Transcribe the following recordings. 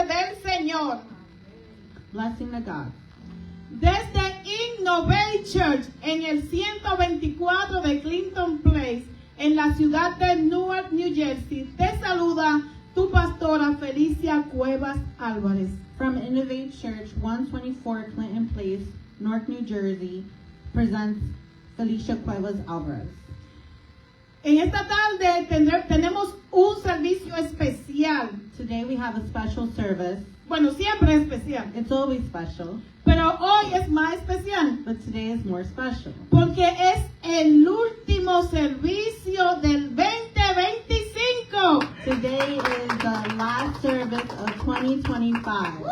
del Señor. Blessing to God. Desde Innovate Church en el 124 de Clinton Place, en la ciudad de Newark, New Jersey, te saluda tu pastora Felicia Cuevas Álvarez. From Innovate Church, 124 Clinton Place, Newark, New Jersey, presents Felicia Cuevas Alvarez. En esta tarde tenemos un servicio especial. Today we have a special service. Bueno, siempre es especial, It's always special, pero hoy es más especial but today is more special. porque es el último servicio del 2025. Today is the last service of 2025.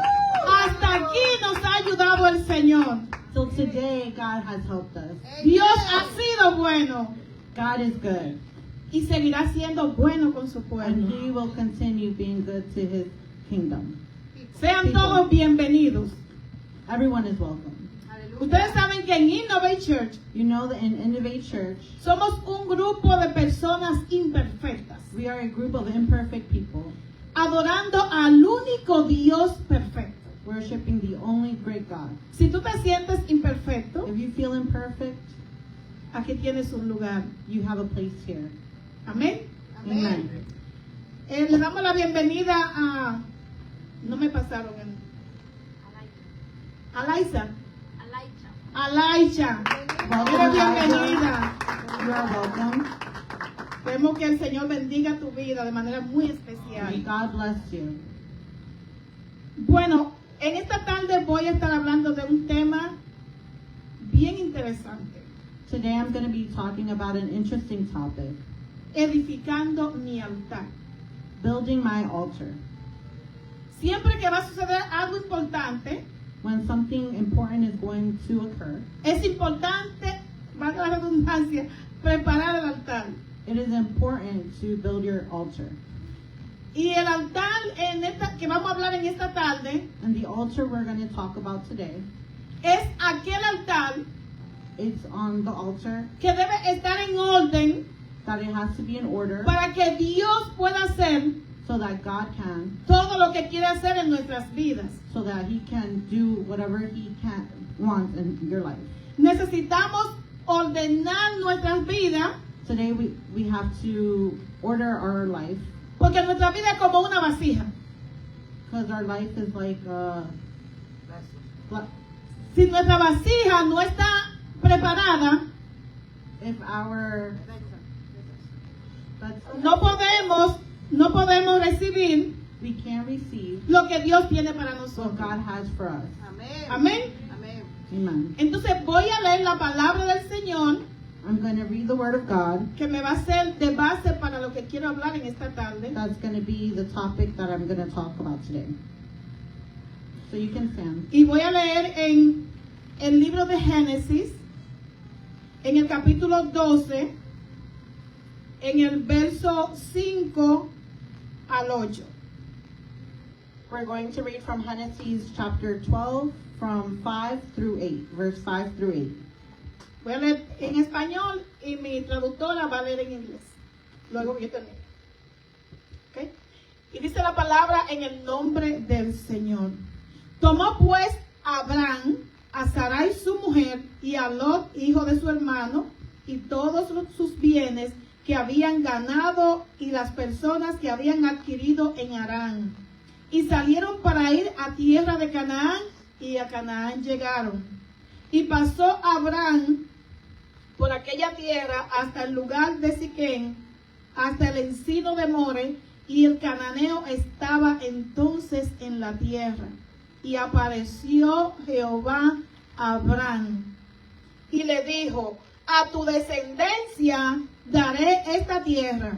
Hasta aquí nos ha ayudado el Señor. Till today, God has helped us. Dios ha sido bueno God is good, y seguirá siendo bueno con su and pueblo. He will continue being good to His kingdom. Sean todos bienvenidos. Everyone is welcome. Ustedes saben que en Innovate Church You know that in Innovate Church, somos un grupo de personas imperfectas, we are a group of imperfect people adorando al único Dios perfecto. worshiping the only great God. Si tú te sientes imperfecto, If you feel imperfect, aquí tienes un lugar. you have a place here. Amén. Amen. Le damos la bienvenida a... No me pasaron el... Alaisa. Alaisha. Eres bienvenida. You are welcome. Esperemos que el Señor bendiga tu vida de manera muy May especial. God bless you. Bueno, en esta tarde voy a estar hablando de un tema bien interesante. Today I'm going to be talking about an interesting topic, Edificando mi altar. building my altar. Siempre que va a suceder algo importante, When something important is going to occur, es importante, valga la redundancia, preparar el altar. it is important to build your altar. Y el altar que vamos a hablar en esta tarde And the altar we're going to talk about today, es aquel altar it's on the altar que debe estar en orden that it has to be in order para que Dios pueda hacer so that God can, todo lo que quiere hacer en nuestras vidas. so that He can do whatever He can wants in your life. Necesitamos ordenar nuestras vidas Today we have to order our life, porque nuestra vida es como una vasija. because our life is like Si nuestra vasija no está preparada, if our that's, no podemos recibir we can't receive lo que Dios tiene para what nosotros. God has for us. Amén. Amen. Entonces voy a leer la palabra del Señor I'm going to read the Word of God. que me va a ser de base para lo que quiero hablar en esta tarde. That's going to be the topic that I'm going to talk about today. So you can stand. Y voy a leer en el libro de Génesis, en el capítulo 12, en el verso 5 al 8. We're going to read from Genesis chapter 12 from 5 through 8, verse 5 through 8. Voy a leer en español y mi traductora va a leer en inglés. Luego que yo termine. ¿Ok? Y dice la palabra en el nombre del Señor. Tomó pues Abraham a Sarai su mujer y a Lot, hijo de su hermano, y todos sus bienes que habían ganado y las personas que habían adquirido en Harán. Y salieron para ir a tierra de Canaán, y a Canaán llegaron. Y pasó Abraham por aquella tierra hasta el lugar de Siquén, hasta el encino de More, y el cananeo estaba entonces en la tierra. Y apareció Jehová a Abraham y le dijo: a tu descendencia daré esta tierra.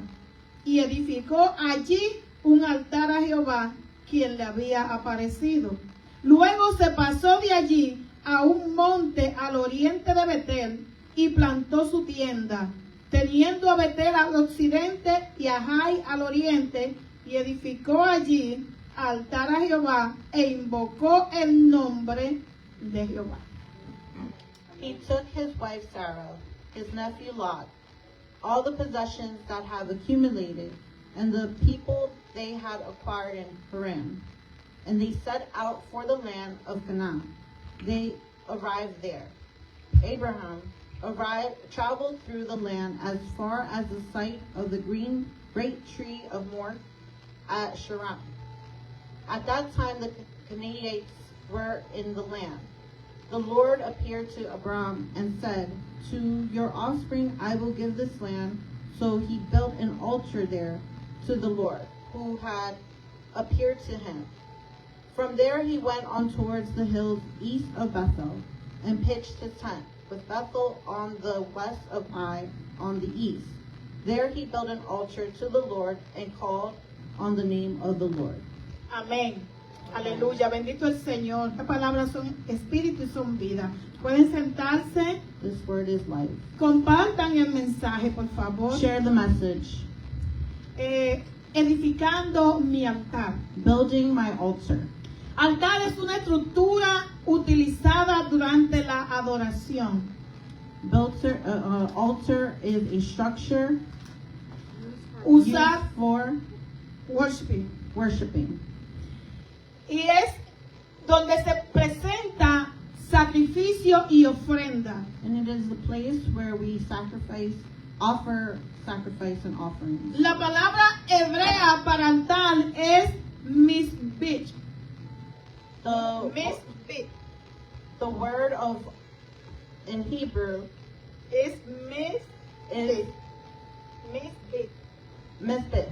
Y edificó allí un altar a Jehová, quien le había aparecido. Luego se pasó de allí a un monte al oriente de Betel y plantó su tienda, teniendo a Betel al occidente y a Jai al oriente, y edificó allí altar a Jehová e invocó el nombre de Jehová. He took his wife Sarah, his nephew Lot, all the possessions that have accumulated, and the people they had acquired in Haran, And they set out for the land of Canaan. They arrived there. Abraham traveled through the land as far as the site of the great tree of Moreh at Sharon. At that time, the Canaanites were in the land. The Lord appeared to Abraham and said, "To your offspring I will give this land." So he built an altar there to the Lord, who had appeared to him. From there he went on towards the hills east of Bethel and pitched his tent, with Bethel on the west of Ai on the east. There he built an altar to the Lord and called on the name of the Lord. Amén. Aleluya. Bendito el Señor. Estas palabras son espíritu y son vida. Pueden sentarse. This word is life. Compartan el mensaje, por favor. Share the message. Edificando mi altar. Building my altar. Altar es una estructura utilizada durante la adoración. Altar is a structure Usada used for worshiping. Y es donde se presenta sacrificio y ofrenda. And it is the place where we offer sacrifice and offerings. La palabra hebrea para altar es misbit. Misbit. The word in Hebrew Es is misbit. mizbit.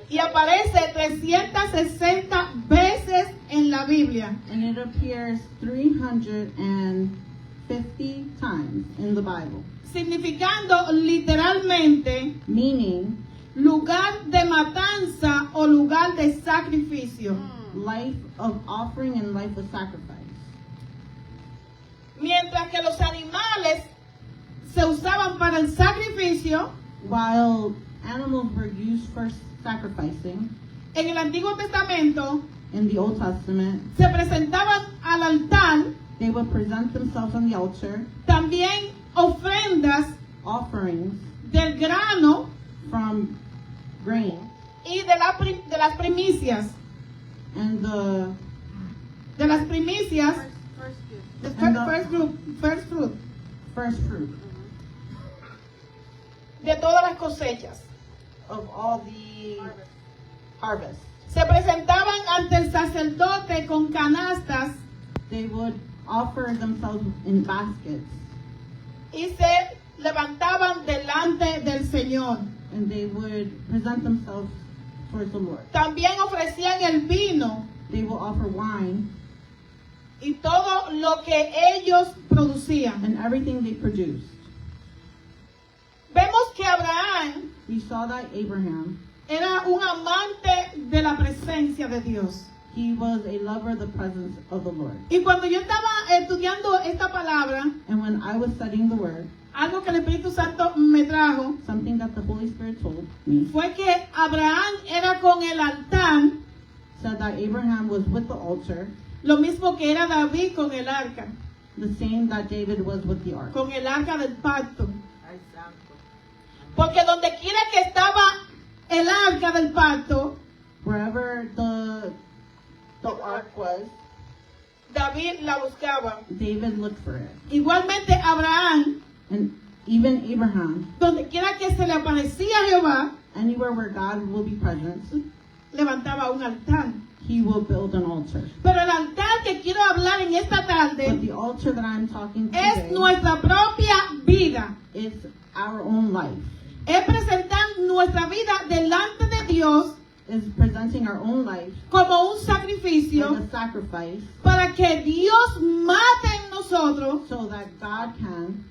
Y aparece 360 veces en la Biblia. And it appears 350 times in the Bible. Significando literalmente Meaning lugar de matanza o lugar de sacrificio. life of offering and life of sacrifice. Mientras que los animales se usaban para el sacrificio, While animals were used for sacrificing, en el Antiguo Testamento in the Old Testament, se presentaban al altar they would present themselves on the altar, también ofrendas offerings del grano from grain y de las primicias. and the De las primicias, the And the- first fruit, first fruit de todas las cosechas. of all the harvest. Se presentaban ante el sacerdote con canastas They would offer themselves in baskets, y se levantaban delante del Señor. and they would present themselves towards the Lord. También ofrecían el vino They will offer wine y todo lo que ellos producían. and everything they produced. Vemos que Abraham We saw that Abraham, era un amante de la presencia de Dios. he was a lover of the presence of the Lord. Y cuando yo estaba estudiando esta palabra, And when I was studying the word, algo que el Espíritu Santo me trajo something that the Holy Spirit told me fue que Abraham era con el altar, said that Abraham was with the altar, lo mismo que era David con el arca, the same that David was with the ark. con el arca del pacto. Porque donde quiera que estaba el arca del pacto, Wherever the ark was, David la buscaba. David looked for it. Igualmente Abraham, And even Abraham, donde quiera que se le aparecía a Jehová, anywhere where God will be present, levantaba un altar. he will build an altar. Pero el altar que quiero hablar en esta But tarde the altar that I'm talking es today nuestra propia vida. is our own life. Es presentar nuestra vida delante de Dios Is presenting our own life como un as sacrificio a sacrifice para que Dios mate en nosotros so that God can,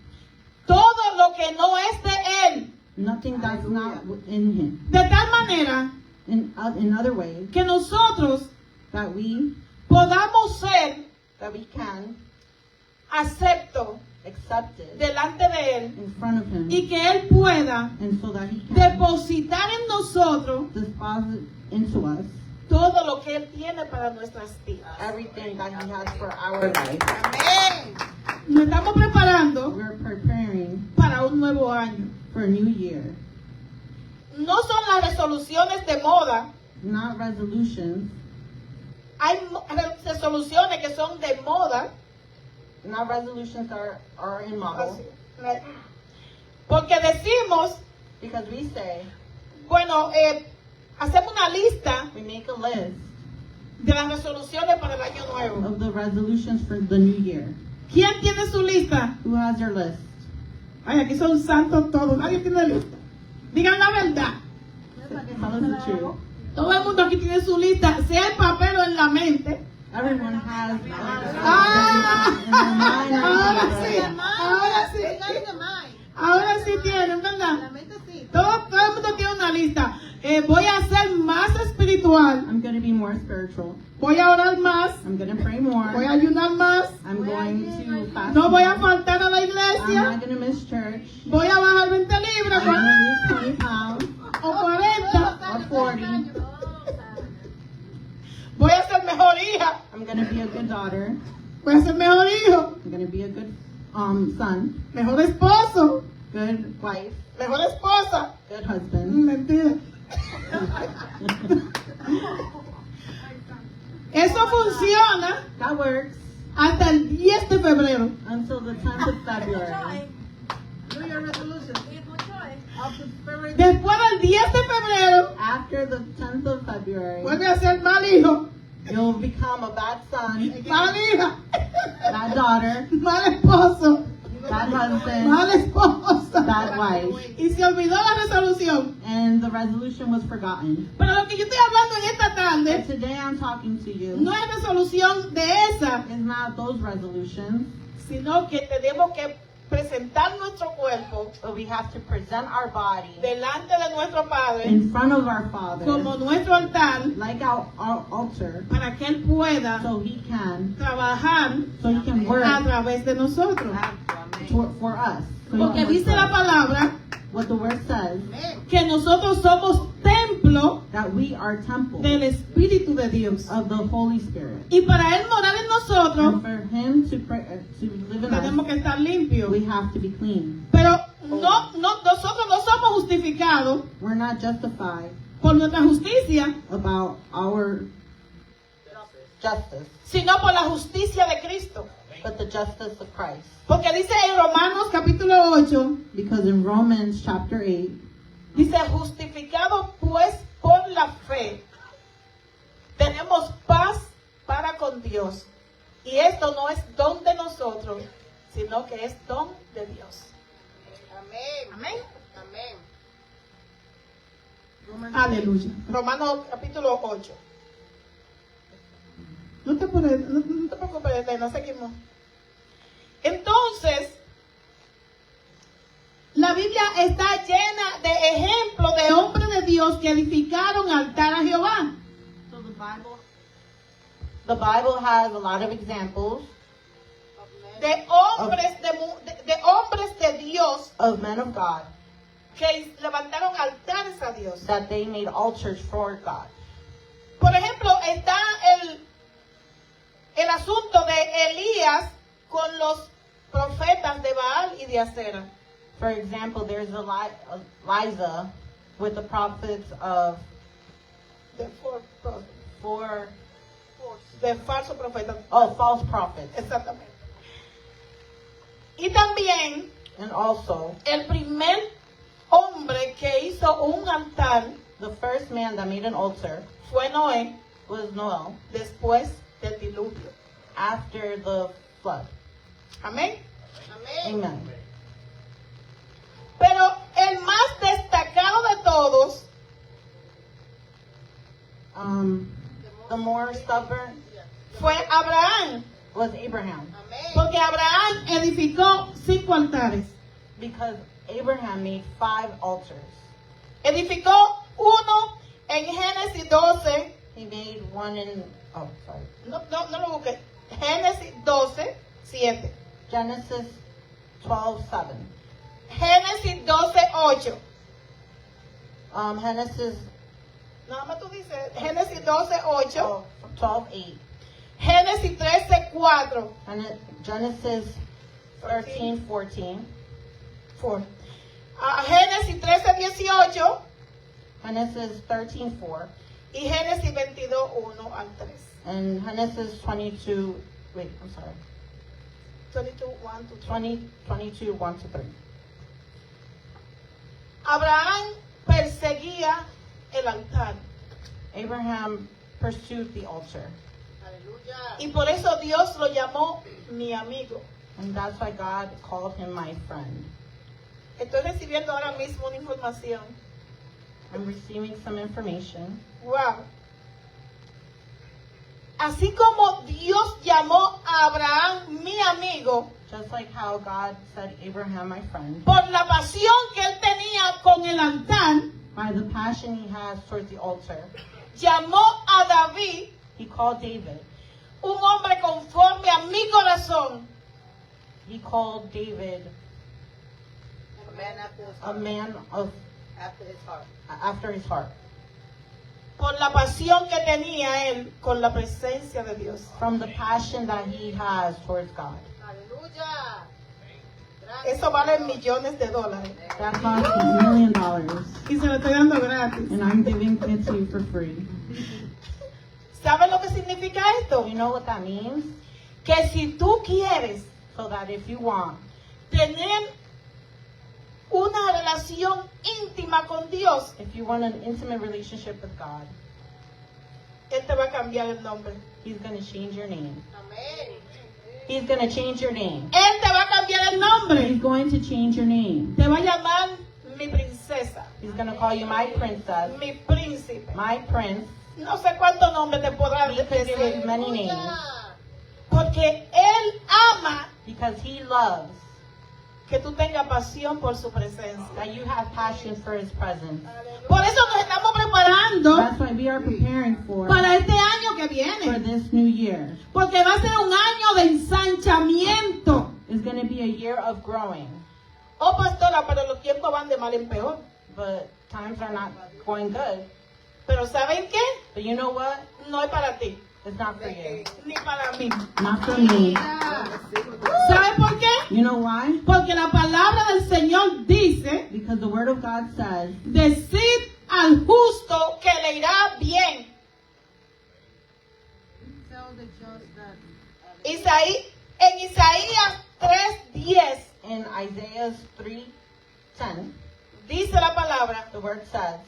todo lo que no es de Él. nothing that's not in him. De tal manera In other ways, que nosotros that we podamos ser can aceptos accept it delante de Él in front of him, y que Él pueda and so that he can depositar en nosotros deposit into us todo lo que Él tiene para nuestras vidas. everything that he has for our life. Amén. Nos estamos preparando We're preparing para un nuevo año. for a new year, No son las resoluciones de moda. not resolutions. hay resoluciones que son de moda. Now resolutions are in model. Así. Porque decimos, Because we say, bueno, hacemos una lista we make a list de las resoluciones para el año nuevo. of the resolutions for the new year. ¿Quién tiene su lista? Who has their list? Ay, aquí son santos todos. Nadie tiene lista. Digan la verdad. Tell us the truth. Todo el mundo aquí tiene su lista, sea en papel o en la mente. Everyone has Ahora sí, ahora sí. Ahora sí tienen, ¿verdad? Todo el mundo tiene una lista. Voy a ser más espiritual. I'm going to be more spiritual. Voy a orar más. I'm going to pray more. Voy a ayunar más. I'm going to fast No voy a more. faltar a la I'm iglesia. not going to miss church. Voy a bajar 20 libras I'm going to lose 20 pounds o 40. or 40. Voy a ser mejor hija. I'm going to be a good daughter. Voy a ser mejor hijo. I'm going to be a good son, Mejor esposo. good wife, Mejor esposa. good husband. Mentira. Eso funciona That works hasta el 10 de febrero. until the 10th of February. Después del 10 de febrero, After the 10th of February, vuelve a ser mal hijo, you'll become a bad son, mal hija, bad daughter, mal esposo, bad husband, mal esposa. bad wife, Y se olvidó la resolución. and the resolution was forgotten. Pero lo que yo estoy hablando en esta But tarde today I'm talking to you. no es resolución de esa, It's not those resolutions, sino que tenemos que presentar nuestro cuerpo but we have to present our body delante de nuestro Padre in front of our Father, como nuestro altar like our altar, para que Él pueda so He can work a través de nosotros. for us. So he Porque can work dice for la us. palabra What the word says, que nosotros somos templo that we are temples del Espíritu de Dios. of the Holy Spirit. Y para Él morar en And nosotros, for Him to live in tenemos us, que estar limpios. we have to be clean. Pero nosotros no somos justificados We're not justified por nuestra justicia, about our justice, sino por la justicia de Cristo. but the justice of Christ. Porque dice en Romanos capítulo 8, Because in Romans chapter 8, dice, justificado pues por la fe, tenemos paz para con Dios. Y esto no es don de nosotros, sino que es don de Dios. Amén. Aleluya. Romanos capítulo 8. No te preocupes, no seguimos. Entonces, la Biblia está llena de ejemplos de hombres de Dios que edificaron altar a Jehová. so the Bible has a lot of examples De hombres de Dios of men of God que levantaron altares a Dios. that they made altars for God. Por ejemplo, está el asunto de Elías con los profetas de Baal y de Acera. For example, there's Elijah with the prophets of De falso profeta. false prophets. Exactamente. Y también And also, el primer hombre que hizo un altar the first man that made an altar fue Noé was Noah después del diluvio. after the flood. Amén. Amen. Pero el más destacado de todos The more stubborn fue Abraham, was Abraham, porque Abraham edificó 5 altares. because Abraham made 5 altars. Edificó uno en Génesis 12. He made one in, No lo busqué. Génesis 12, 7. Genesis 12:7. Génesis 12, 8. Genesis Nada más tú dices Génesis 12, 8. 12:8. Génesis 13, 4. Genesis 13:14. 4. Génesis 13, 18. Genesis 13:4. Y Génesis 22, 1 al 3. In Genesis 22, wait, I'm sorry. 22, 1 to 3. 22, 1 to 3. Abraham perseguía el altar. Abraham pursued the altar. Y por eso Dios lo llamó mi amigo. And that's why God called him my friend. Estoy recibiendo ahora mismo una información. I'm receiving some information. Wow. Así como Dios llamó a Abraham mi amigo, Just like how God said, Abraham, my friend, por la pasión que él tenía con el altar, by the passion he has towards the altar, llamó a David, he called David. un hombre conforme a mi corazón. He called David a man of after his heart. Por la pasión que tenía él con la presencia de Dios. From the passion that he has towards God. Eso vale millones de dólares. That costs $1 million, Y se lo estoy dando gratis. and I'm giving it to you for free. ¿Sabes lo que significa esto? You know what that means? Que si tú quieres So that if you want tener una relación íntima con Dios, If you want an intimate relationship with God, Él te va a cambiar el nombre. He's going to change your name. He's going to change your name. Él te va a cambiar el nombre. He's going to change your name. Te va a llamar mi princesa, He's going to call you my princess, mi príncipe. my prince. No sé cuántos nombres te podrá He could give you decir. many names Porque Él ama because He loves que tú tengas pasión por su presencia. that you have passion for His presence. Por eso nos estamos preparando That's why we are preparing for para este año que viene. this new year. Porque va a ser un año de ensanchamiento. It's going to be a year of growing, Oh, pastora, pero los tiempos van de mal en peor. but times are not going good. Pero ¿saben qué? But you know what? No es para ti, It's not for you. ni para mí. Not for me. ¿Saben por qué? You know why? Porque la palabra del Señor dice, Because the Word of God says, decid al justo que le irá bien. En Isaías 3:10 in Isaiah 3:10, dice la palabra, the Word says,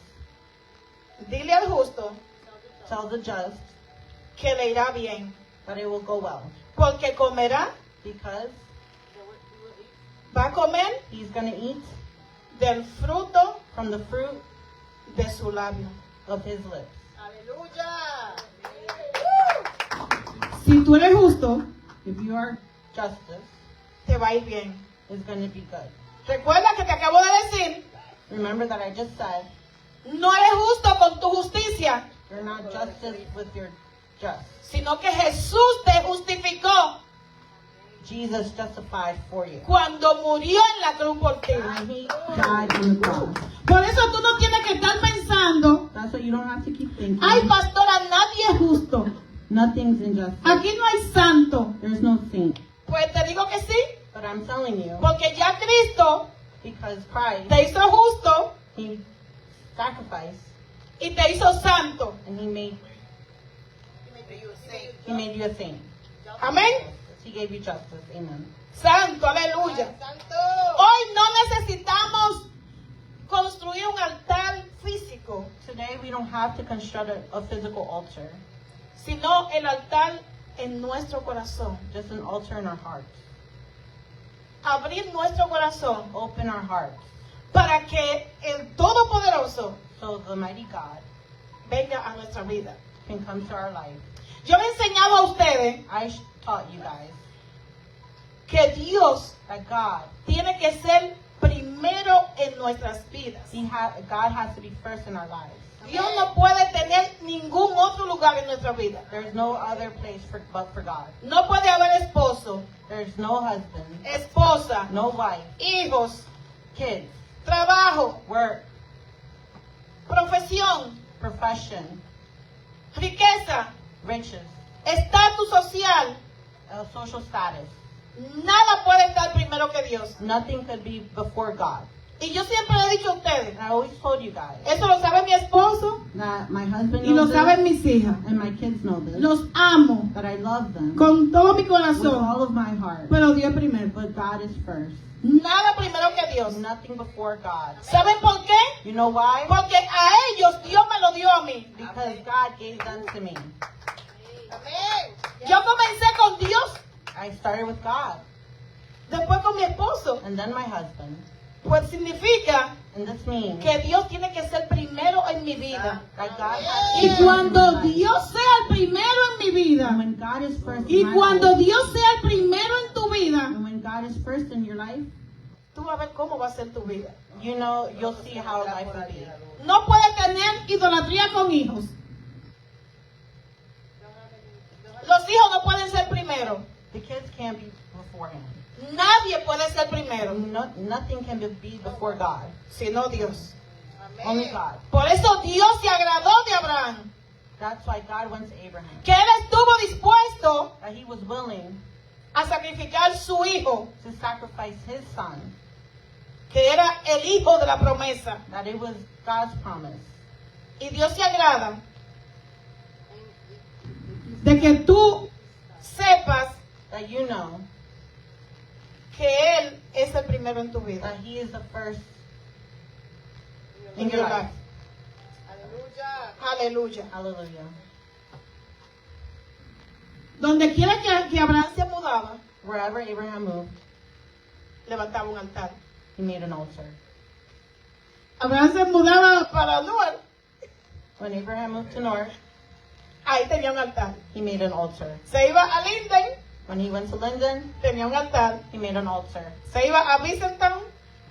dile al justo tell the just que le irá bien, that it will go well. porque comerá, Because va a comer he's going to eat del fruto from the fruit de su labio. of his lips. Si tú eres justo, If your justice te va a ir bien. is going to be good. Recuerda que te acabo de decir, Remember that I just said, no eres justo con tu justicia, you're not justice with your just. sino que Jesús te justificó Jesus justified for you. cuando murió en la cruz por ti. And he died on the cross. Por eso tú no tienes que estar pensando, That's why you don't have to keep thinking. ay pastora, nadie es justo. Nothing's injustice. Aquí no hay santo. There's no saint. Pues te digo que sí, But I'm telling you, porque ya Cristo because Christ, te hizo justo he sacrificed y te hizo santo. and he made you a saint. Amén. He gave you justice. Amen. Santo, aleluya. Hoy no necesitamos construir un altar físico, Today we don't have to construct a physical altar, sino el altar en nuestro corazón. just an altar in our hearts. Abrir nuestro corazón Open our hearts para que el Todopoderoso so the mighty God venga a nuestra vida. can come to our life. Yo le he enseñado a ustedes I taught you guys que Dios that God, tiene que ser primero en nuestras vidas. God has to be first in our lives. Dios no puede tener ningún otro lugar en nuestra vida. There's no other place but for God. No puede haber esposo, There's no husband, esposa, no wife, hijos, kids, trabajo, work, profesión, profession, riqueza, riches, estatus social. social status. Nada puede estar primero que Dios. Nothing could be before God. Y yo siempre le he dicho a ustedes, And I always told you guys eso lo sabe mi esposo that my husband y lo knows saben this, mis hijas. and my kids know this, Los amo that I love them con todo mi with all corazón, of my heart. pero Dios primero. But God is first. Nada primero que Dios. Nothing before God. ¿Saben por qué? You know why? Porque a ellos Dios me lo dio a mí. Because God gave them to me. Yo comencé con Dios, I started with God, después con mi esposo. and then my husband. Pues significa And this means que Dios tiene que ser primero en mi vida. that God has Y to be cuando first in my life. Dios sea el primero en mi vida, And when God is first y in my cuando life, Dios sea el primero en tu vida, and when God is first in your life, tú vas a ver cómo va a ser tu vida. you know, you'll see how life will be. No puedes tener idolatría con hijos. Los hijos no pueden ser primero. The kids can't be beforehand. Nadie puede ser primero, Nothing can be before God. sino Dios. Only God. Por eso Dios se agradó de Abraham, That's why God went to Abraham. que él estuvo dispuesto That he was willing a sacrificar su hijo, to sacrifice his son. que era el hijo de la promesa. That it was God's promise. Y Dios se agrada de que tú sepas That you know que Él es el primero en tu vida. that he is the first In in your your life. life. Aleluya. Hallelujah. Donde quiera que Abraham se mudaba, Wherever Abraham moved, levantaba un altar. he made an altar. Abraham se mudaba para Noel, When Abraham moved to North, ahí tenía un altar. he made an altar. Se iba a Linden, When he went to Linden, tenía un altar. he made an altar. Se iba a Vicentown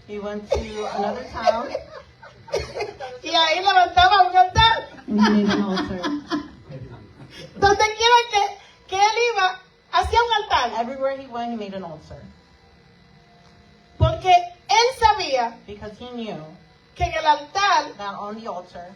He went to another town, y ahí levantaba un altar. and he made an altar. Donde quiera que él iba, hacía un altar. Everywhere he went, he made an altar. Porque él sabía Because he knew que en el altar that on the altar,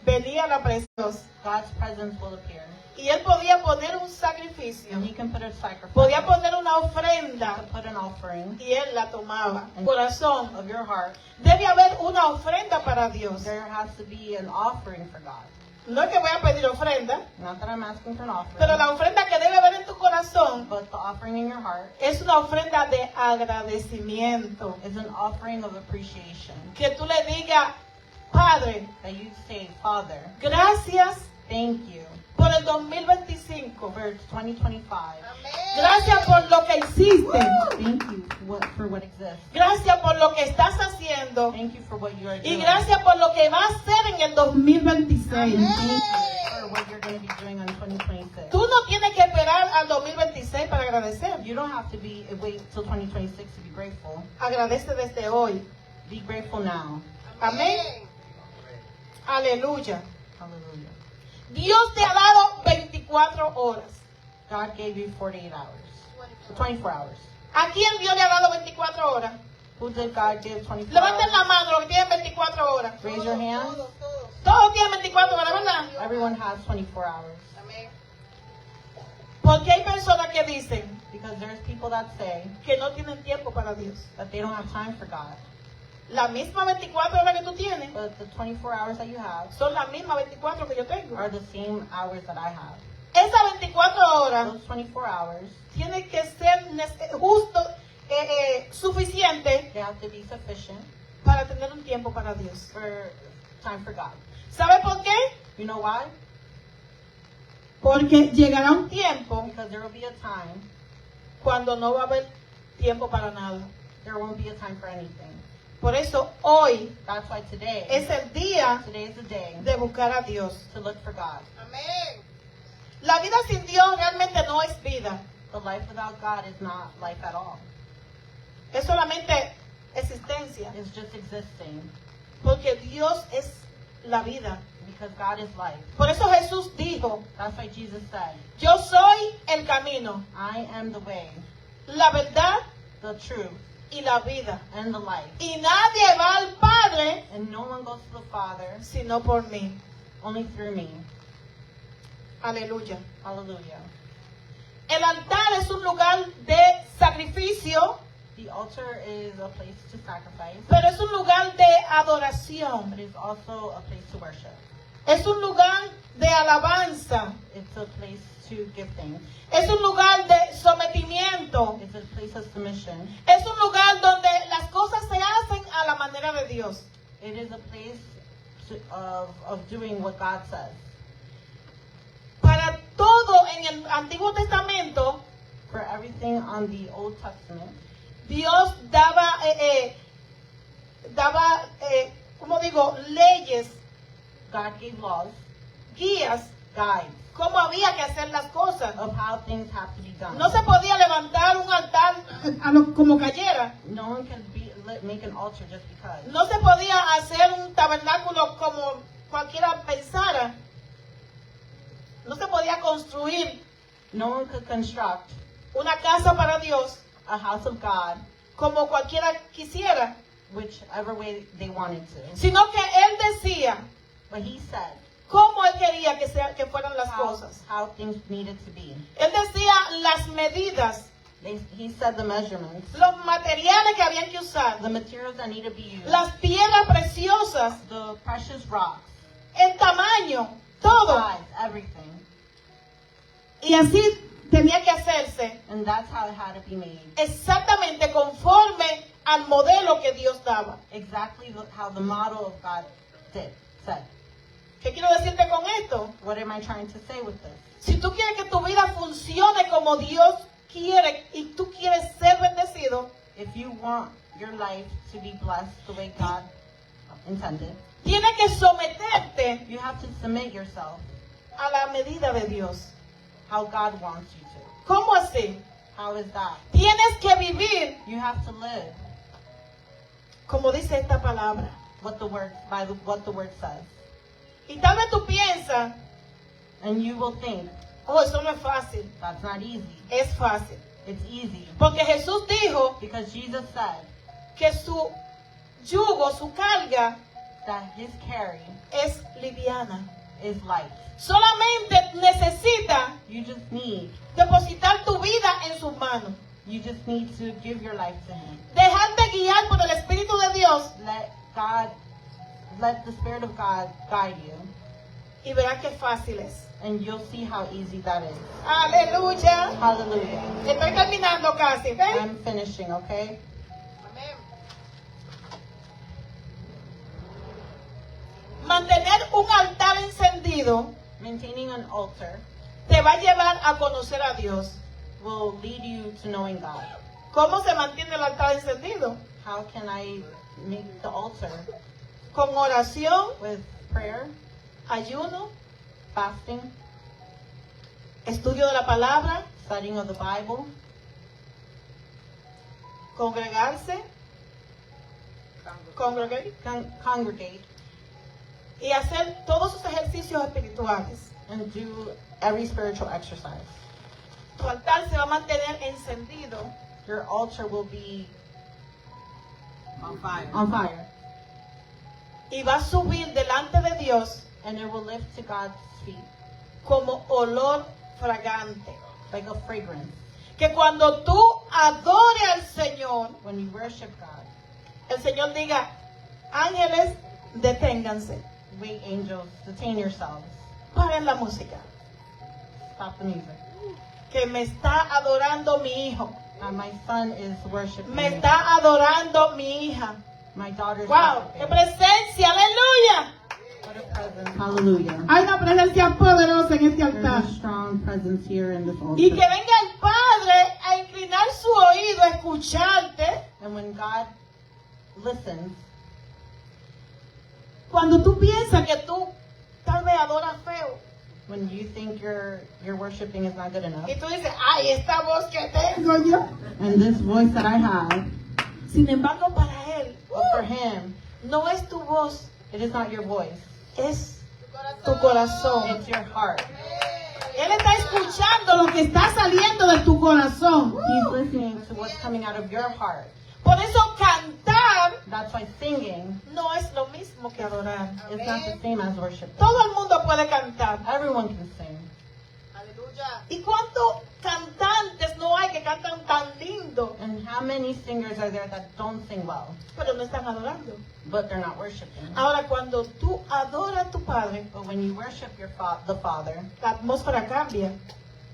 venía la presencia de Dios. God's presence will appear. Y él podía poner un sacrificio, And he can put a sacrifice, podía poner una to ofrenda put an offering y él la tomaba. Corazón, of your heart. debe haber una ofrenda para Dios. There has to be an offering for God. No es que voy a pedir ofrenda, Not that I'm asking for an offering, pero la ofrenda que debe haber en tu corazón but the offering in your heart es una ofrenda de agradecimiento. is an offering of appreciation. Que tú le digas, Padre, That you say, Father, gracias thank you por el 2025. for 2025. Gracias por lo que hiciste. Thank you for what exists. Gracias por lo que estás haciendo. Thank you for what you are Y doing. gracias por lo que va a hacer en el 2026. Thank you for what you're going to be doing on 2026. Tú no tienes que esperar al 2026 para agradecer. You don't have to wait till 2026 to be grateful. Agradece desde hoy. Be grateful now. Amén. Aleluya. Hallelujah. Dios te ha dado 24 horas. God gave you 48 hours. 24 hours. ¿A quién Dios le ha dado 24 horas? Who did God give 24 Levanten hours? la mano los que tienen 24 horas. Raise your hand. Todos tienen 24 horas, ¿verdad? Everyone has 24 hours. Porque hay personas que dicen Because there's people that say que no tienen tiempo para Dios. that they don't have time for God. La misma 24 horas que tú tienes But the 24 hours that you have son las mismas 24 que yo tengo. are the same hours that I have. Esas 24 horas Those 24 hours, tienen que ser justo, suficiente they have to be sufficient para tener un tiempo para Dios. for time for God. ¿Sabe por qué? You know why? Porque llegará un tiempo Because there will be a time, cuando no va a haber tiempo para nada. there won't be a time for anything. Por eso hoy That's why today es el día is the day de buscar a Dios. to look for God. La vida sin Dios realmente no es vida. The life without God is not life at all. Es solamente existencia. It's just existing. Porque Dios es la vida. Because God is life. Por eso Jesús dijo, That's why Jesus said, yo soy el camino, I am the way, la verdad the truth, y la vida. and the life. Y nadie va al Padre And no one goes to the Father sino por mí. only through me. Aleluya. Hallelujah. El altar es un lugar de sacrificio, The altar is a place to sacrifice, pero es un lugar de adoración. but it's also a place to worship. Es un lugar de alabanza. It's a place to give thanks. Es un lugar de sometimiento. It's a place of submission. Es un lugar donde las cosas se hacen a la manera de Dios. It is a place of doing what God says. Para todo en el Antiguo Testamento, For everything on the Old Testament, Dios daba, como digo, leyes, God gave laws, guías, guides cómo había que hacer las cosas. of how things have to be done. No se podía levantar un altar como cayera. No one can make an altar just because. No se podía hacer un tabernáculo como cualquiera pensara. No se podía construir No one could construct una casa para Dios a house of God como cualquiera quisiera, whichever way they wanted to. sino que Él decía But he said cómo Él quería que fueran las cosas. how things needed to be. Él decía las medidas, He said the measurements, los materiales que habían que usar, the materials that need to be used, las piedras preciosas, the precious rocks, el tamaño, todo. size, everything. Y así tenía que hacerse And that's how it had to be made. exactamente conforme al modelo que Dios daba. Exactly how the model of God said. ¿Qué quiero decirte con esto? What am I trying to say with this? Si tú quieres que tu vida funcione como Dios quiere y tú quieres ser bendecido, If you want your life to be blessed the way God intended, tienes que someterte you have to submit yourself a la medida de Dios. how God wants you to. ¿Cómo así? How is that? Tienes que vivir You have to live como dice esta palabra. what the word says. Y tal vez tú piensas, And you will think, oh, eso no es fácil. that's not easy. Es fácil. It's easy. Porque Jesús dijo Because Jesus said que su yugo, su carga, that his carry es liviana. is light. Solamente necesita You just need depositar tu vida en sus manos. You just need to give your life to him. Dejarte guiar por el Espíritu de Dios Let the Spirit of God guide you, y verás qué fácil es. and you'll see how easy that is. Aleluya. Hallelujah. Estoy terminando casi, ¿ven? I'm finishing, okay? Amén. Mantener un altar encendido Maintaining an altar te va a llevar a conocer a Dios. will lead you to knowing God. ¿Cómo se mantiene el altar encendido? How can I make the altar? Con oración, With prayer, ayuno, fasting, estudio de la palabra, studying of the Bible, congregarse, congregate, y hacer todos sus ejercicios espirituales. and do every spiritual exercise. Tu altar se va a mantener encendido Your altar will be On fire. on fire, y va a subir delante de Dios and it will lift to God's feet como olor fragante. like a fragrance. Que cuando tú adores al Señor, When you worship God, el Señor diga, ángeles, deténganse, wait, angels, detain yourselves. paren la música, Stop the music. que me está adorando mi hijo, My son is worshiping me me. está adorando mi hija. My daughter's ¡Wow! ¡Qué worshiping. presencia! ¡Aleluya! What a presence. Hallelujah. Hay una presencia poderosa en este There's a strong presence here in this Y que altar. venga el Padre a inclinar su oído a escucharte And when God listens, cuando tú piensas que tú tal vez adoras feo. when you think your worshiping is not good enough, Y tú dices, ay, esta voz que tengo yo. and this voice that I have, Sin embargo, para Él, but for him, no es tu voz, it is not your voice. es tu corazón. It's your heart. Él está escuchando lo que está saliendo de tu corazón. He's listening to what's coming out of your heart. Por eso cantar That's why singing no es lo mismo que adorar. is not the same as worship. Todo el mundo puede cantar. Everyone can sing. ¿Y cuántos cantantes no hay que cantan tan lindo? And And how many singers are there that don't sing well, pero no están adorando. but they're not worshiping? Ahora, cuando tú adoras a tu Padre, But when you worship the Father, la atmósfera cambia.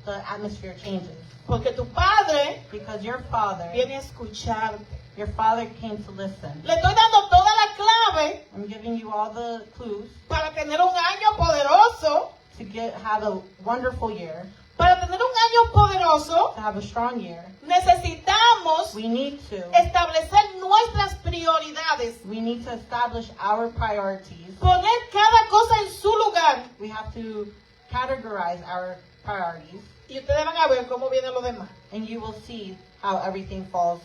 the atmosphere changes. Porque tu Padre Because your Father, viene a escucharte. your Father came to listen. Le estoy dando toda la clave I'm giving you all the clues para tener un año poderoso, to have a wonderful year, para tener un año poderoso, to have a strong year. necesitamos We need to establecer nuestras prioridades, establish our priorities. poner cada cosa en su lugar. We have to categorize our priorities, Y ustedes van a ver cómo vienen los demás. and you will see how everything falls.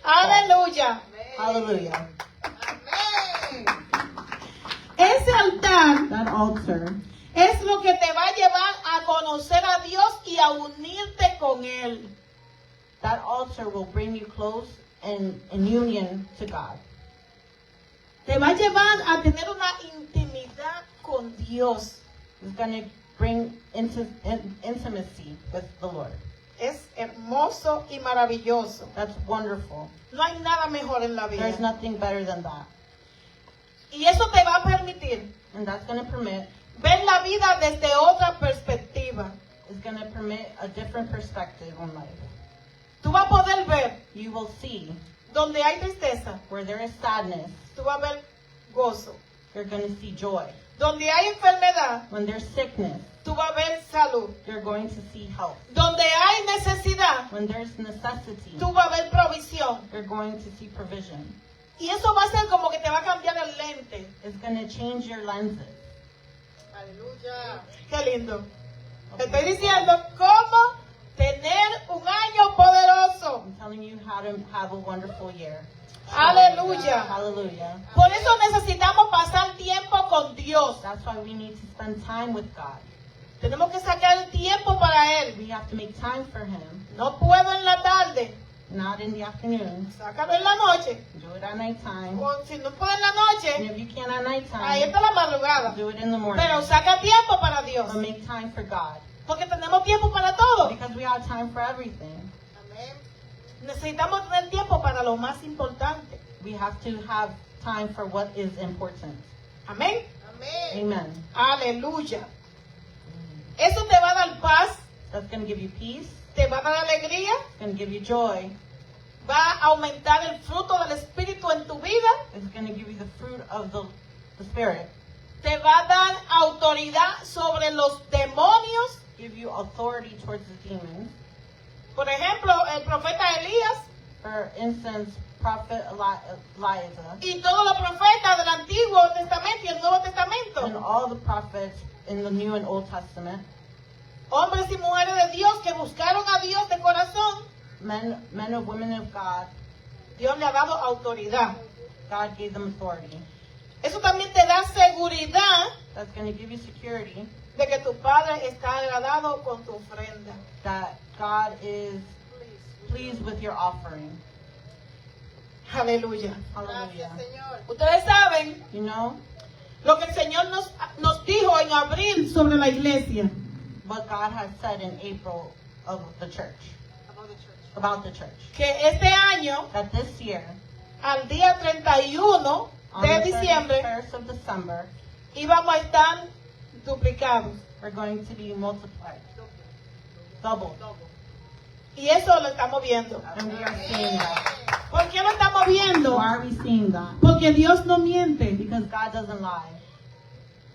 Aleluya. Hallelujah. Ese altar That altar es lo que te va a llevar a conocer a Dios y a unirte con Él. That altar will bring you close and in union to God. Te va a llevar a tener una intimidad con Dios. It's going to bring intimacy with the Lord. Es hermoso y maravilloso. That's wonderful. No hay nada mejor en la vida. There's nothing better than that. Y eso te va a permitir And that's going to permit, ver la vida desde otra perspectiva. it's going to permit a different perspective on life. Tú vas a poder ver You will see donde hay tristeza, where there is sadness, tú vas a ver gozo. you're going to see joy. Donde hay enfermedad, When there's sickness, tú vas a ver salud. you're going to see health. Donde hay necesidad, When there's necessity, tú vas a ver provisión. you're going to see provision. Y eso va a ser como que te va a cambiar el lente. It's going to change your lenses. Aleluya. Qué lindo. Te estoy diciendo cómo tener un año poderoso. I'm telling you how to have a wonderful year. Aleluya. Hallelujah. Por eso necesitamos pasar tiempo con Dios. That's why we need to spend time with God. Tenemos que sacar el tiempo para Él. We have to make time for Him. No puedo en la tarde. Not in the afternoon. Sácalo en la noche. Do it at nighttime. O si no puedo en la And noche, if you can't at ahí nighttime, está la madrugada. do it in the morning. Pero saca tiempo para Dios. But make time for God. Porque tenemos tiempo para todo. Because we have time for everything. Necesitamos tener tiempo para lo más importante. We have to have time for what is important. Amén. Amen. Aleluya. Eso te va a dar paz, That's going to give you peace. te va a dar alegría, It's going to give you joy. va a aumentar el fruto del Espíritu en tu vida, It's going to give you the fruit of the Spirit. te va a dar autoridad sobre los demonios. Give you authority towards the demons. Por ejemplo, el profeta Elías For instance, Prophet Elijah y todos los profetas del Antiguo Testamento y el Nuevo Testamento, and all the prophets in the New and Old Testament, hombres y mujeres de Dios que buscaron a Dios de corazón, men and women of God, Dios le ha dado autoridad. God gave them authority. Eso también te da seguridad That's going to give you security de que tu Padre está agradado con tu ofrenda. that God is pleased with your offering. Aleluya. Hallelujah. Ustedes saben You know lo que el Señor nos dijo en abril sobre la iglesia. what God has said in April of the church, about the church. Que este año, That this year, al día 31 on de the diciembre, 31st of December, íbamos a estar duplicados. we're going to be multiplied, doubled. Y eso lo estamos viendo. And we are seeing that. ¿Por qué lo estamos viendo? Why are we seeing that? Porque Dios no miente. Because God doesn't lie.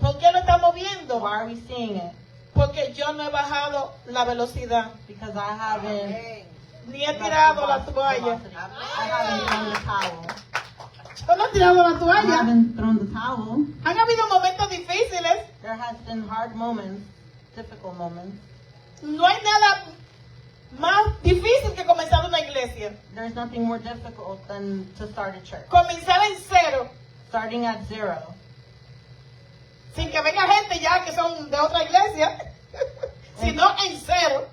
¿Por qué lo estamos viendo? Why are we seeing it? Porque yo no he bajado la velocidad, Because I haven't ni he tirado la toalla. I haven't thrown the towel. Yo no he tirado la I toalla. haven't thrown the towel. Han habido momentos difíciles. There has been hard moments, difficult moments. No hay nada más difícil que comenzar una iglesia. There's nothing more difficult than to start a church. Comenzar en cero, Starting at zero, sin que venga gente ya que son de otra iglesia, sino en cero.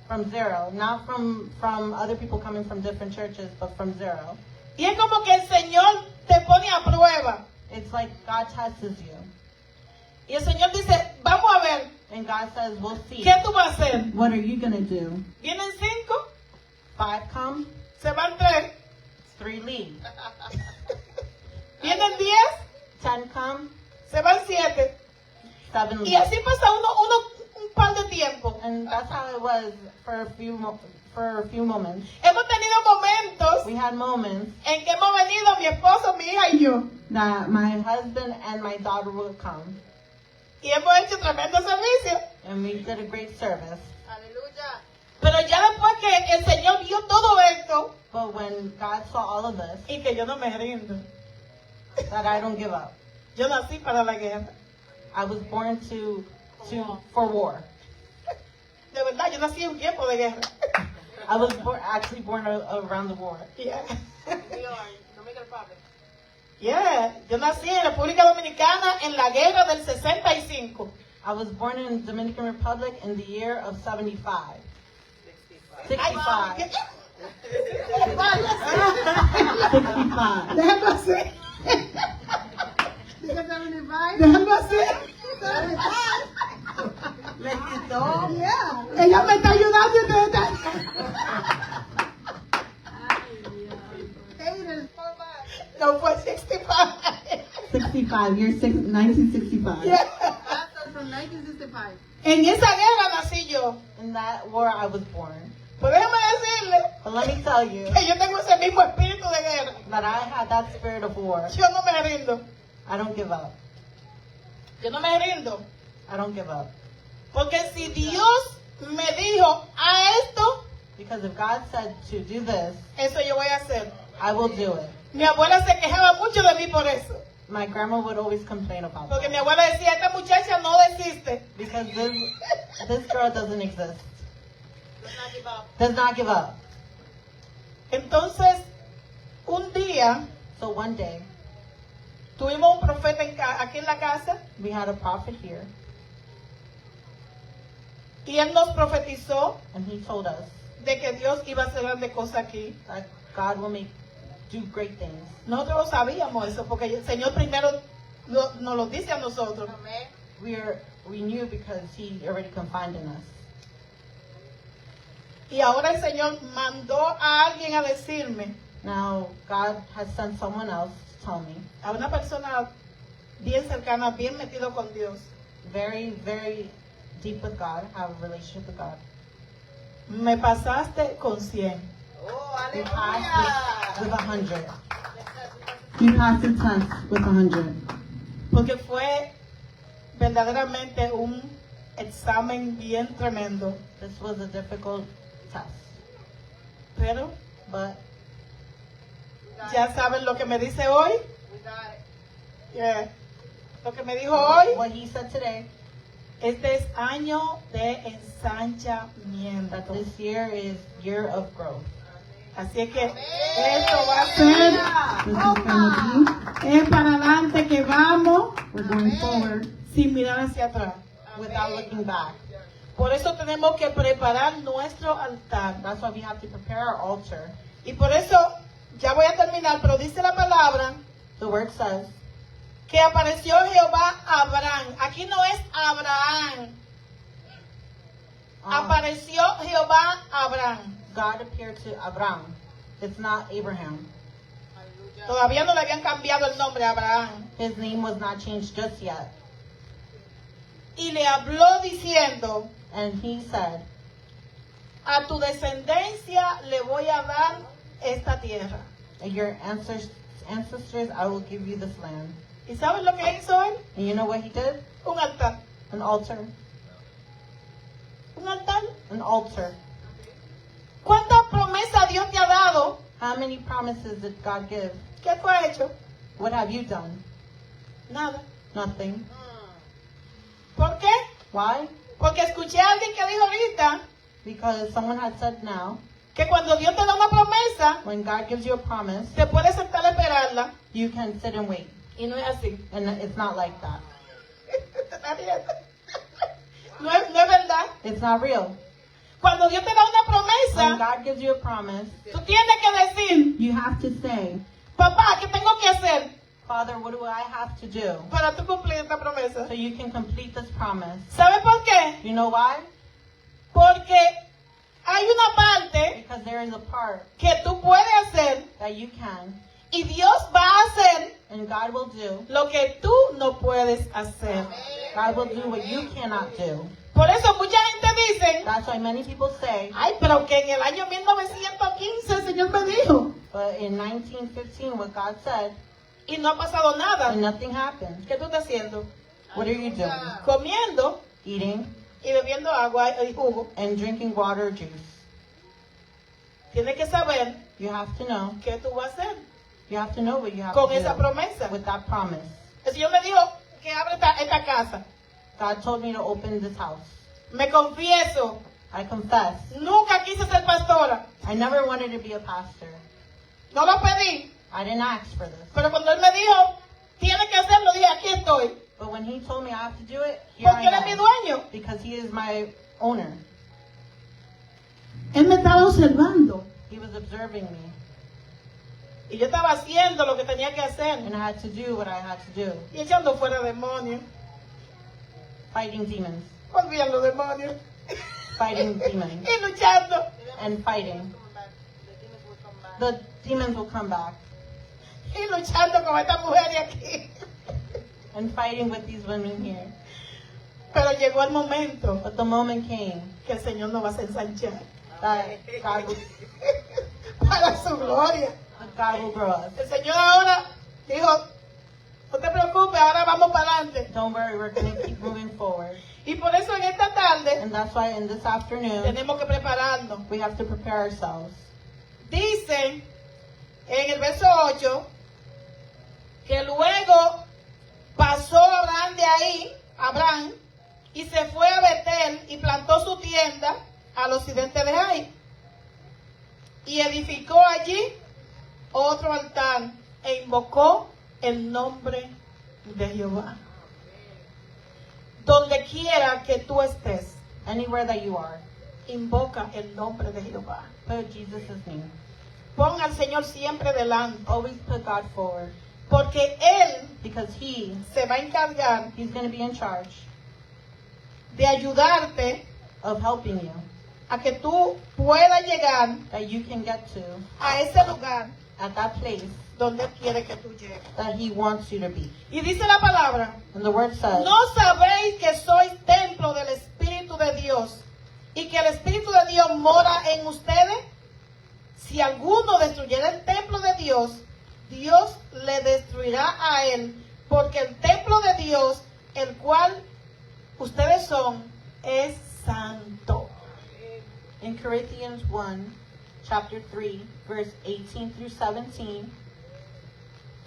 from zero, not from other people coming from different churches, but from zero. Y es como que el Señor te pone a prueba. It's like God tests you. Y el Señor dice, vamos a ver, And God says, we'll see. ¿qué tú vas a hacer? What are you going to do? ¿Vienen 5? 5 come? Se van 3. 3 leave. Vienen 10. 10 come, Se van 7. 7 Y leave. así pasa un par de tiempo. And that's how it was for a few moments. Hemos tenido momentos We had moments en que hemos venido mi esposo, mi hija y yo. that my husband and my daughter would come, Y hemos hecho tremendo servicio. and we did a great service. Pero ya después que el Señor vio todo esto, But when God saw all of this, y que yo no me rindo. that I don't give up. Yo nací para la guerra. I was born for war. De verdad, yo nací en un tiempo de guerra. I was actually born around the war. Yeah. Yeah. Yo nací en República Dominicana en la guerra del 65. I was born in Dominican Republic in the year of 75. Ay, 65. 65. Déjalo así. Déjalo así. Ella me está ayudando y ustedes están... No fue 65. 65, year 1965. Yeah. From 1965. En esa guerra nací yo. In that war I was born. Pero déjame decirle But let me tell you que yo tengo ese mismo espíritu de guerra. that I had that spirit of war. Yo no me rindo. I don't give up. Yo no me rindo. I don't give up. Porque si Dios me dijo a esto, Because if God said to do this, eso yo voy a hacer. I will do it. Mi abuela se quejaba mucho de mí por eso. My grandma would always complain about Porque that. mi abuela decía, esta muchacha no desiste. Because this girl doesn't exist. Does not give up. Entonces, un día So one day, tuvimos un profeta aquí en la casa we had a prophet here, y él nos profetizó and he told us de que Dios iba a hacer grandes cosas aquí. that God will do great things. Nosotros lo sabíamos eso porque el Señor primero nos lo dice a nosotros. We knew because he already confided in us. Y ahora el Señor mandó a alguien a decirme, Now, God has sent someone else to tell me, a una persona bien cercana, bien metido con Dios, very, very deep with God, have a relationship with God. me pasaste con 100. You passed with 100. You passed the test with 100. Porque fue verdaderamente un examen bien tremendo. This was a difficult test. Pero But ya saben lo que me dice hoy. Yeah. Lo que me dijo hoy, what he said today, este es año de that ensanchamiento. this year is year of growth. Así es que esto va a ser, es para adelante que vamos, We're going forward sin mirar hacia atrás. without looking back. Por eso tenemos que preparar nuestro altar. That's why we have to prepare our altar. Y por eso, ya voy a terminar, pero dice la palabra The word says que apareció Jehová a Abraham. Aquí no es Abraham. Apareció Jehová a Abraham. God appeared to Abraham. It's not Abraham. Todavía no le habían cambiado el nombre a Abraham. His name was not changed just yet. Y le habló diciendo, And he said, a tu descendencia le voy a dar esta tierra. your ancestors, I will give you this land. ¿Y sabes lo que hizo él? And you know what he did? Un altar. An altar. Un altar. An altar. ¿Cuántas promesas Dios te ha dado? How many promises did God give? ¿Qué tú has hecho? What have you done? Nada. Nothing. ¿Por qué? Why? Porque escuché a alguien que dijo ahorita Because someone had said now, que cuando Dios te da una promesa, when God gives you a promise, te puedes sentar a esperarla. you can sit and wait. Y no es así. And it's not like that. ¿Te estás riendo? No es verdad. It's not real. Cuando Dios te da una When promesa, God gives you a promise, tú tienes que decir, you have to say, papá, ¿qué tengo que hacer Father, what do I have to do para tú cumplir esta promesa? so you can complete this promise? ¿Sabe por qué? You know why? Porque hay una parte Because there there is a part que tú puedes hacer that you can y Dios va a hacer and God will do. lo que tú no puedes hacer. God will do what you cannot do. Por eso mucha gente dice, That's why many people say, ay, pero que en el año 1915 el Señor me dijo but in 1915, what God said, y no ha pasado nada. and nothing happened. ¿Qué tú estás haciendo? What are you doing? Comiendo Eating y bebiendo agua y jugo. and drinking water or juice. Tienes que saber You have to know. qué tú vas a hacer You have to know what you have con to esa do promesa. with that promise. El Señor me dijo que abre esta casa. God told me to open this house. Me confieso, I confess, nunca quise ser pastora. I never wanted to be a pastor. No lo pedí, I didn't ask for this. pero cuando Él me dijo, tienes que hacerlo, dije, aquí estoy. But when He told me I have to do it, here Porque Él es I mi am. dueño. Because He is my owner. Él me estaba observando. He was observing me. Y yo estaba haciendo lo que tenía que hacer. And I had to do what I had to do. Y echando fuera demonios. Fighting demons. Volvían los demonios. Fighting demons. Y luchando. And fighting. The demons will come back. Y luchando con esta mujer de aquí. And fighting with these women here. Pero llegó el momento But the moment came que el Señor nos va a ensanchar. that Para su gloria. God will grow us. El Señor ahora dijo, no te preocupes, ahora vamos para adelante. Don't worry, we're going to keep moving forward. Y por eso en esta tarde And that's why in this afternoon, tenemos que prepararnos. we have to prepare ourselves. Dice en el verso 8 que luego pasó Abraham de ahí, Abraham, y se fue a Betel y plantó su tienda al occidente de Ai. Y edificó allí otro altar e invocó el nombre de Jehová. Donde quiera que tú estés, Anywhere that you are, invoca el nombre de Jehová. put Jesus' name. Pon al Señor siempre delante, Always put God forward. porque Él Because He, se va a encargar He's going to be in charge de ayudarte of helping you. a que tú puedas llegar That you can get to a ese lugar at that place donde Él quiere que tú llegues. that He wants you to be. Y dice la palabra, And the word says, ¿no sabéis que sois templo del Espíritu de Dios y que el Espíritu de Dios mora en ustedes? Si alguno destruyera el templo de Dios, Dios le destruirá a él, porque el templo de Dios, el cual ustedes son, es santo. in Corinthians 1, chapter 3, verse 18 through 17,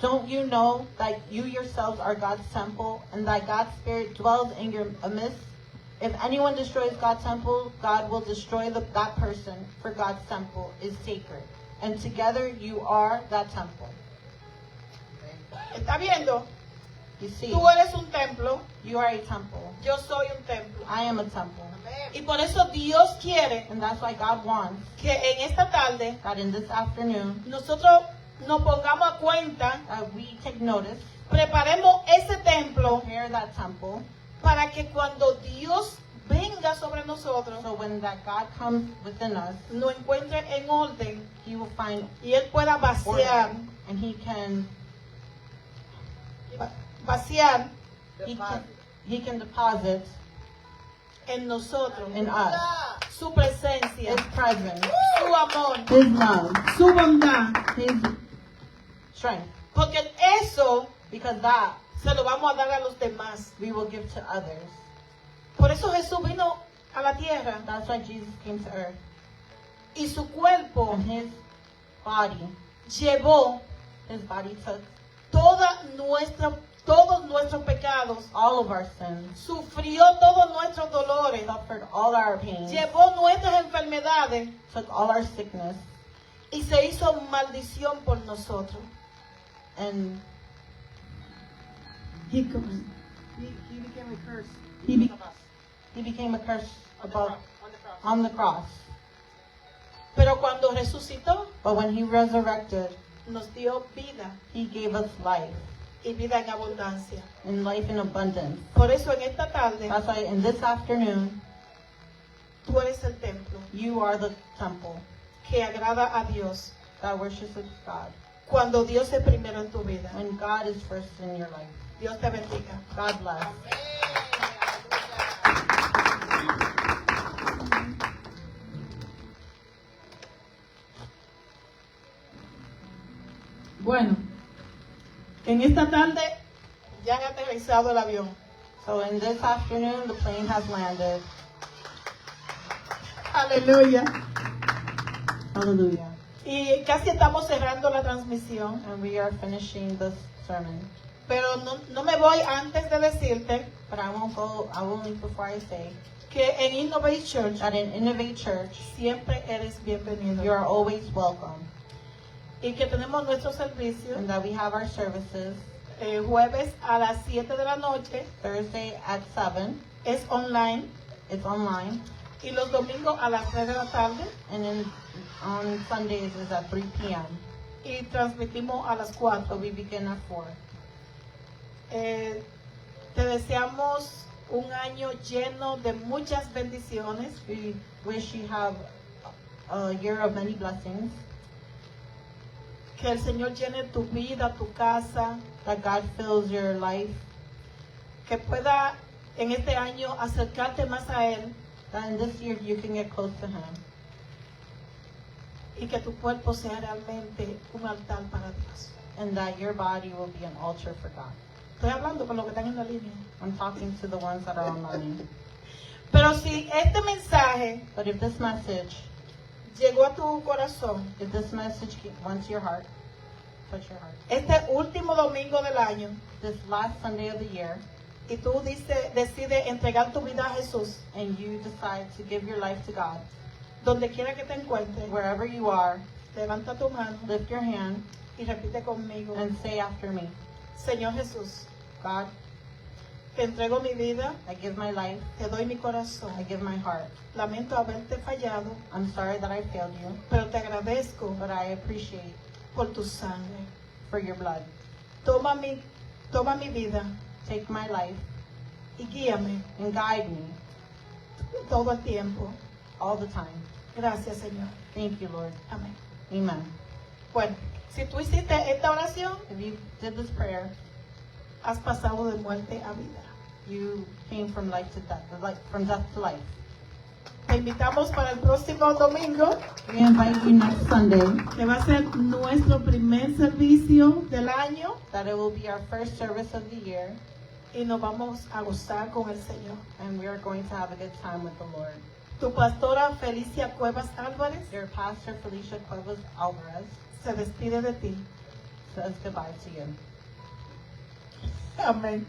don't you know that you yourselves are God's temple and that God's Spirit dwells in your midst? If anyone destroys God's temple, God will destroy that person, for God's temple is sacred. And together you are that temple. ¿Está viendo? You see, Tú eres un templo, you are a temple. yo soy un templo. I am a temple. Y por eso Dios quiere And that's why God wants que en esta tarde that in this afternoon, nosotros nos pongamos a cuenta, we take notice, preparemos ese templo prepare that temple, para que cuando Dios venga sobre nosotros, so when that God comes within us, nos encuentre en orden He will find y Él pueda order, vaciar, and He can He can deposit en nosotros in us su presencia, His presence, su amor, His love, su bondad, His strength, porque eso because that se lo vamos a dar a los demás. we will give to others. Por eso Jesús vino a la tierra That's why Jesus came to earth, y su cuerpo and His body took todos nuestros pecados, all of our sins, sufrió todos nuestros dolores, suffered all our pains, llevó nuestras enfermedades took all our sickness, y se hizo maldición por nosotros. and He became a curse. He became a curse on the cross. Pero cuando resucitó, But when He resurrected, nos dio vida He gave us life, y vida en abundancia. and life in abundance. Por eso en esta tarde, That's why in this afternoon, tú eres el templo you are the temple que agrada a Dios. that worships God. Cuando Dios es primero en tu vida. When God is first in your life. Dios te bendiga. God bless. Bueno, en esta tarde ya han aterrizado el avión. So in this afternoon, the plane has landed. Aleluya. Hallelujah. Y casi estamos cerrando la transmisión. And we are finishing this sermon. Pero no me voy antes de decirte But I won't leave before I say que en Innovate Church that in Innovate Church, siempre eres bienvenido. you are always welcome. Y que tenemos nuestro servicio And that we have our services jueves a las 7 de la noche, Thursday at 7. es online, It's online. y los domingos a las 3 de la tarde, And then on Sundays is at 3 p.m. y transmitimos a las 4. So we begin at 4. Te deseamos un año lleno de muchas bendiciones, We wish you have a year of many blessings. que el Señor llene tu vida, tu casa, That God fills your life. que pueda en este año acercarte más a Él That in this year you can get close to Him. y que tu cuerpo sea realmente un altar para Dios. And that your body will be an altar for God. Estoy hablando con los que están en la línea. I'm talking to the ones that are online. Pero si este mensaje But if this message, llegó a tu corazón, if this message went to your heart, touch your heart. este último domingo del año, This last Sunday of the year, y tú decides entregar tu vida a Jesús, and you decide to give your life to God, donde quiera que te encuentres, wherever you are, levanta tu mano lift your hand y repite conmigo: and say after me, Señor Jesús, God, te entrego mi vida, I give my life, te doy mi corazón. I give my heart. Lamento haberte fallado, I'm sorry that I failed you, pero te agradezco but I appreciate por tu sangre. for your blood. Toma mi vida Take my life y guíame and guide me todo el tiempo. all the time. Gracias, Señor. Thank you, Lord. Amén. Amen. Bueno, si tú hiciste esta oración, If you did this prayer, has pasado de muerte a vida. you came from life to death, from death to life. Te invitamos para el próximo domingo, We invite you next Sunday que va a ser nuestro primer servicio del año, that it will be our first service of the year, y nos vamos a gozar con el Señor. and we are going to have a good time with the Lord. Tu pastora Felicia Cuevas Álvarez Your pastor, Felicia Cuevas Alvarez, se despide de ti. says goodbye to you. Amén.